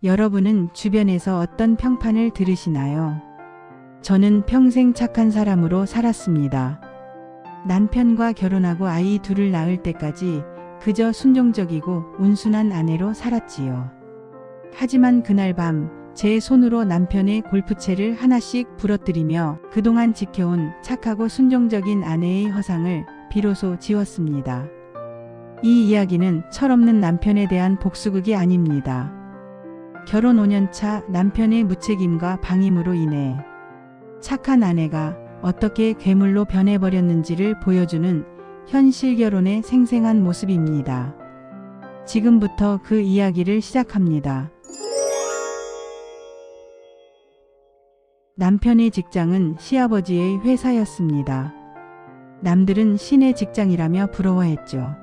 여러분은 주변에서 어떤 평판을 들으시나요? 저는 평생 착한 사람으로 살았습니다. 남편과 결혼하고 아이 둘을 낳을 때까지 그저 순종적이고 온순한 아내로 살았지요. 하지만 그날 밤 제 손으로 남편의 골프채를 하나씩 부러뜨리며 그동안 지켜온 착하고 순종적인 아내의 허상을 비로소 지웠습니다. 이 이야기는 철없는 남편에 대한 복수극이 아닙니다. 결혼 5년 차 남편의 무책임과 방임으로 인해 착한 아내가 어떻게 괴물로 변해버렸는지를 보여주는 현실 결혼의 생생한 모습입니다. 지금부터 그 이야기를 시작합니다. 남편의 직장은 시아버지의 회사였습니다. 남들은 신의 직장이라며 부러워했죠.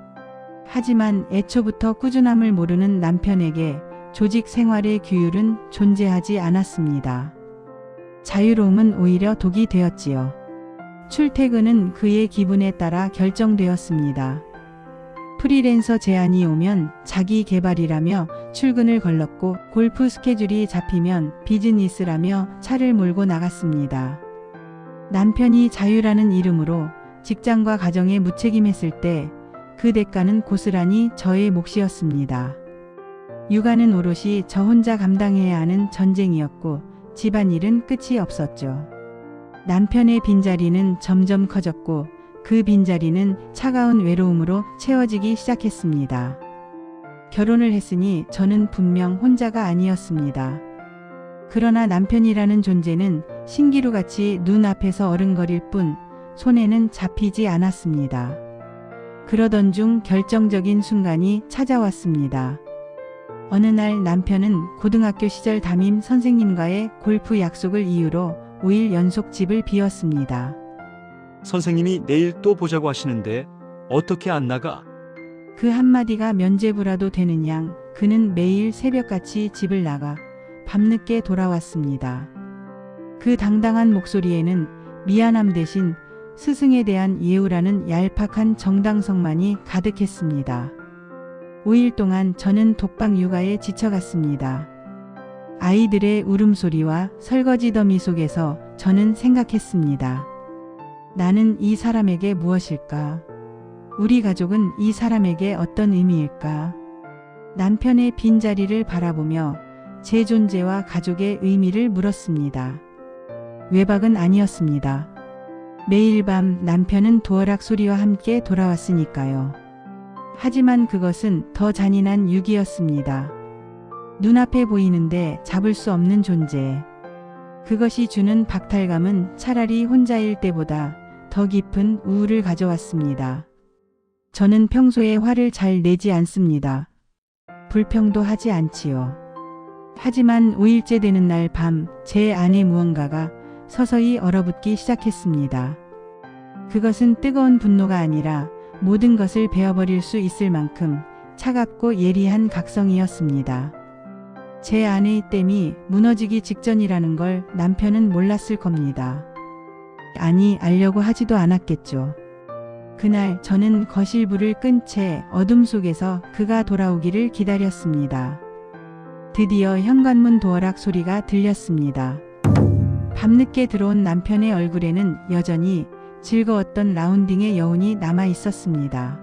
하지만 애초부터 꾸준함을 모르는 남편에게 조직 생활의 규율은 존재하지 않았습니다. 자유로움은 오히려 독이 되었지요. 출퇴근은 그의 기분에 따라 결정되었습니다. 프리랜서 제안이 오면 자기 개발이라며 출근을 걸렀고 골프 스케줄이 잡히면 비즈니스라며 차를 몰고 나갔습니다. 남편이 자유라는 이름으로 직장과 가정에 무책임했을 때 그 대가는 고스란히 저의 몫이었습니다. 육아는 오롯이 저 혼자 감당해야 하는 전쟁이었고 집안일은 끝이 없었죠. 남편의 빈자리는 점점 커졌고 그 빈자리는 차가운 외로움으로 채워지기 시작했습니다. 결혼을 했으니 저는 분명 혼자가 아니었습니다. 그러나 남편이라는 존재는 신기루같이 눈앞에서 어른거릴 뿐 손에는 잡히지 않았습니다. 그러던 중 결정적인 순간이 찾아왔습니다. 어느 날 남편은 고등학교 시절 담임 선생님과의 골프 약속을 이유로 5일 연속 집을 비웠습니다. 선생님이 내일 또 보자고 하시는데 어떻게 안 나가? 그 한마디가 면죄부라도 되는 양 그는 매일 새벽같이 집을 나가 밤늦게 돌아왔습니다. 그 당당한 목소리에는 미안함 대신 스승에 대한 예우라는 얄팍한 정당성만이 가득했습니다. 5일 동안 저는 독박 육아에 지쳐갔습니다. 아이들의 울음소리와 설거지 더미 속에서 저는 생각했습니다. 나는 이 사람에게 무엇일까? 우리 가족은 이 사람에게 어떤 의미일까? 남편의 빈자리를 바라보며 제 존재와 가족의 의미를 물었습니다. 외박은 아니었습니다. 매일 밤 남편은 도어락 소리와 함께 돌아왔으니까요. 하지만 그것은 더 잔인한 유기였습니다. 눈앞에 보이는데 잡을 수 없는 존재. 그것이 주는 박탈감은 차라리 혼자일 때보다 더 깊은 우울을 가져왔습니다. 저는 평소에 화를 잘 내지 않습니다. 불평도 하지 않지요. 하지만 5일째 되는 날 밤 제 안에 무언가가 서서히 얼어붙기 시작했습니다. 그것은 뜨거운 분노가 아니라 모든 것을 베어버릴 수 있을 만큼 차갑고 예리한 각성이었습니다. 제 안의 댐이 무너지기 직전이라는 걸 남편은 몰랐을 겁니다. 아니, 알려고 하지도 않았겠죠. 그날 저는 거실불을 끈 채 어둠 속에서 그가 돌아오기를 기다렸습니다. 드디어 현관문 도어락 소리가 들렸습니다. 밤늦게 들어온 남편의 얼굴에는 여전히 즐거웠던 라운딩의 여운이 남아 있었습니다.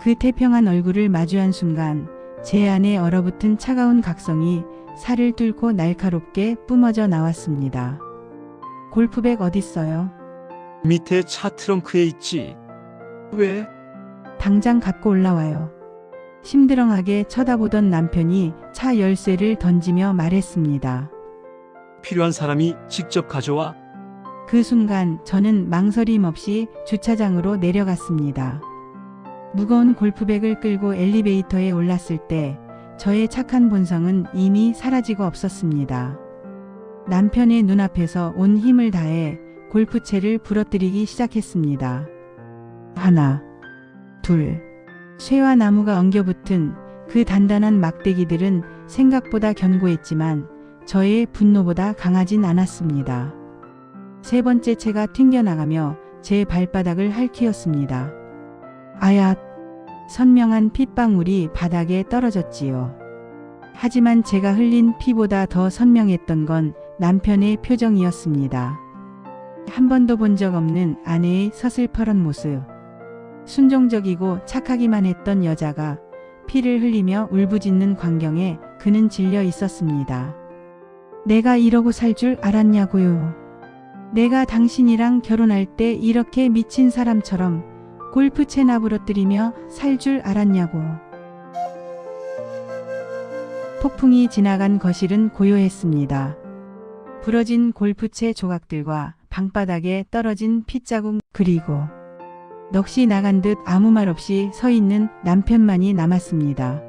그 태평한 얼굴을 마주한 순간 제 안에 얼어붙은 차가운 각성이 살을 뚫고 날카롭게 뿜어져 나왔습니다. 골프백 어딨어요? 밑에 차 트렁크에 있지. 왜? 당장 갖고 올라와요. 심드렁하게 쳐다보던 남편이 차 열쇠를 던지며 말했습니다. 필요한 사람이 직접 가져와. 그 순간 저는 망설임 없이 주차장으로 내려갔습니다. 무거운 골프백을 끌고 엘리베이터에 올랐을 때 저의 착한 본성은 이미 사라지고 없었습니다. 남편의 눈앞에서 온 힘을 다해 골프채를 부러뜨리기 시작했습니다. 하나, 둘. 쇠와 나무가 엉겨붙은 그 단단한 막대기들은 생각보다 견고했지만 저의 분노보다 강하진 않았습니다. 세 번째 채가 튕겨나가며 제 발바닥을 핥히었습니다. 아야! 선명한 핏방울이 바닥에 떨어졌지요. 하지만 제가 흘린 피보다 더 선명했던 건 남편의 표정이었습니다. 한 번도 본 적 없는 아내의 서슬퍼런 모습. 순종적이고 착하기만 했던 여자가 피를 흘리며 울부짖는 광경에 그는 질려 있었습니다. 내가 이러고 살 줄 알았냐고요. 내가 당신이랑 결혼할 때 이렇게 미친 사람처럼 골프채 나부러뜨리며 살 줄 알았냐고. 폭풍이 지나간 거실은 고요했습니다. 부러진 골프채 조각들과 방바닥에 떨어진 핏자국, 그리고 넋이 나간 듯 아무 말 없이 서 있는 남편만이 남았습니다.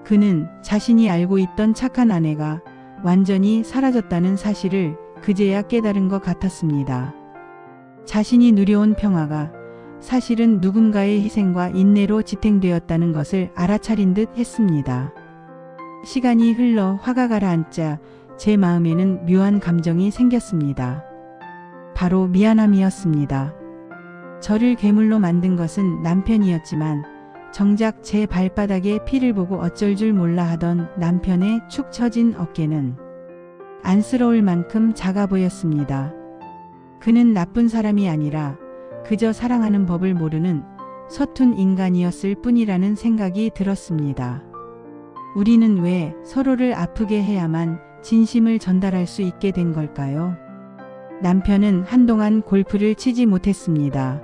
그는 자신이 알고 있던 착한 아내가 완전히 사라졌다는 사실을 그제야 깨달은 것 같았습니다. 자신이 누려온 평화가 사실은 누군가의 희생과 인내로 지탱되었다는 것을 알아차린 듯 했습니다. 시간이 흘러 화가 가라앉자 제 마음에는 묘한 감정이 생겼습니다. 바로 미안함이었습니다. 저를 괴물로 만든 것은 남편이었지만 정작 제 발바닥에 피를 보고 어쩔 줄 몰라 하던 남편의 축 처진 어깨는 안쓰러울 만큼 작아 보였습니다. 그는 나쁜 사람이 아니라 그저 사랑하는 법을 모르는 서툰 인간이었을 뿐이라는 생각이 들었습니다. 우리는 왜 서로를 아프게 해야만 진심을 전달할 수 있게 된 걸까요? 남편은 한동안 골프를 치지 못했습니다.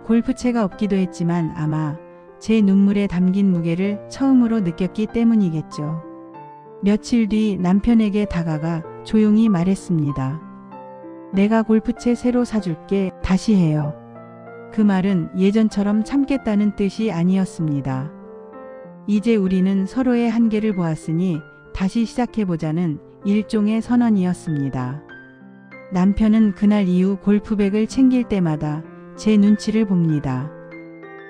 골프채가 없기도 했지만 아마 제 눈물에 담긴 무게를 처음으로 느꼈기 때문이겠죠. 며칠 뒤 남편에게 다가가 조용히 말했습니다. 내가 골프채 새로 사줄게. 다시 해요. 그 말은 예전처럼 참겠다는 뜻이 아니었습니다. 이제 우리는 서로의 한계를 보았으니 다시 시작해보자는 일종의 선언이었습니다. 남편은 그날 이후 골프백을 챙길 때마다 제 눈치를 봅니다.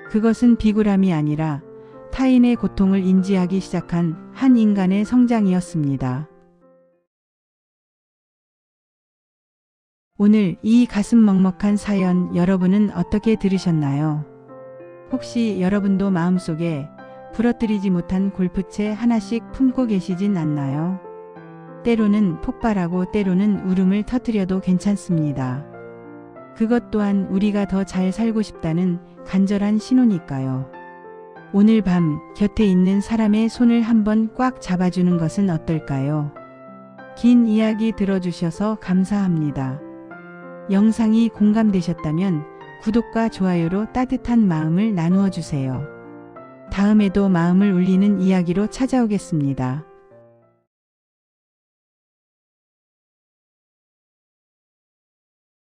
그것은 비굴함이 아니라 타인의 고통을 인지하기 시작한 한 인간의 성장이었습니다. 오늘 이 가슴 먹먹한 사연 여러분은 어떻게 들으셨나요? 혹시 여러분도 마음속에 부러뜨리지 못한 골프채 하나씩 품고 계시진 않나요? 때로는 폭발하고 때로는 울음을 터뜨려도 괜찮습니다. 그것 또한 우리가 더 잘 살고 싶다는 간절한 신호니까요. 오늘 밤 곁에 있는 사람의 손을 한번 꽉 잡아주는 것은 어떨까요? 긴 이야기 들어주셔서 감사합니다. 영상이 공감되셨다면 구독과 좋아요로 따뜻한 마음을 나누어 주세요. 다음에도 마음을 울리는 이야기로 찾아오겠습니다.